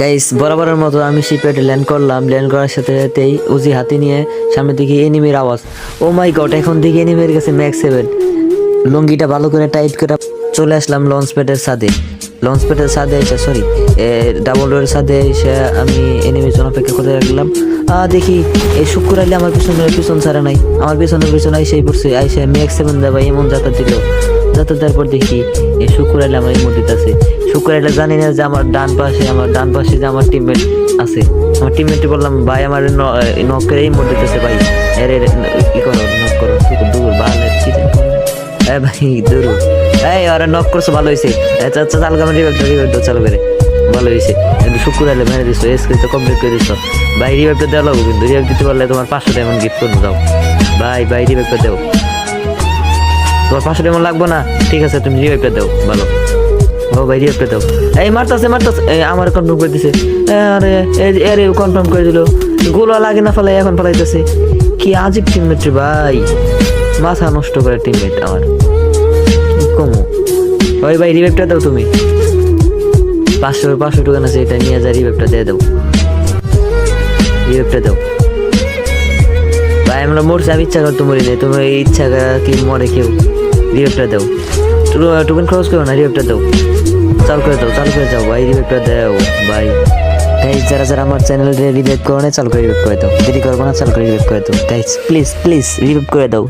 Guys বরাবরের মতো আমি শিপে ল্যান্ড করলাম। ল্যান্ড করার সাথে সাথেই উজি হাতে নিয়ে সামনে দিকে এনিমির আওয়াজ। ও মাই গড, এখন দিকে এনিমির কাছে ম্যাক্স 7। লুঙ্গিটা ভালো করে টাইট করে চলে আসলাম লঞ্চ প্যাডের ছাদে। লঞ্চ প্যাডের ছাদে এসে ডাবল ডোরের ছাদে এসে আমি এনিমির জন্য অপেক্ষা করে রাখলাম। দেখি এই শুক্র আইলে আমার পিছন ছাড়া নাই, আমার পিছনে আইসেই পড়ছে। আইসে ম্যাক্স 7 দেবা এমন যাতা দিল। যাতে তারপর দেখি এই শুক্র আইলে আমার এই মধ্যে আছে। শুক্র আইলে জানি না যে আমার ডান পাশে যে আমার টিমমেট আছে। আমার টিমমেটকে বললাম, ভাই আমার নক করে এই মধ্যে আছে ভাই। এর কি করো, নক করো দূর ভালো কি ভাই দূর। এই ওরা নক করছো, ভালো হয়েছে। আচ্ছা চালু আমার রিভাইভ চালু করে ভালো হয়েছে। কিন্তু শুক্র আইলে মেরে দিচ্ছ, এসকে কমপ্লিট করে দিচ্ছ ভাই। রিভাইভটা দেওয়া লাগবে, কিন্তু রিভাইভ দিতে পারলে তোমার 500 ডায়মন্ড গিফট করবো। দাও ভাই রিভাইভটা দেও। তোমার 500 ডায়মন্ড লাগবে না, ঠিক আছে তুমি রিভাইভটা দাও। ভালো ও ভাই রিভাইভটা দাও। এই মারতাছে আমার কনফার্ম করে দিছে। আরে কনফার্ম করে দিল। গোলা লাগে না ফেলাই, এখন ফেলাইতেছে। কি আজীব টিমমেট রে ভাই, মাথা নষ্ট করে টিমমেট আমার। কমু ওই ভাই রিভাইভটা দাও তুমি। 500 টোকেন আছে, এটা নিয়ে যা রিভাইভটা দিয়ে দাও। রিভাইভটা দাও ভাই। আমরা মরছি, আমি ইচ্ছা করতে মরি নাই, তোমার ইচ্ছা কি মরে কেউ। রিভাইভটা দাও, টোকেন খরচ করো না, রিভাইভটা দাও। চালু করে যাও ভাই, রিভাইভটা দাও ভাই। গাইস যারা আমার চ্যানেলে রিভাইভ করো না, চালু করে রিভাইভ করে দাও। দেরি করবো না, চালু করে রিভাইভ করে দাও গাইস, প্লিজ রিভাইভ করে দাও।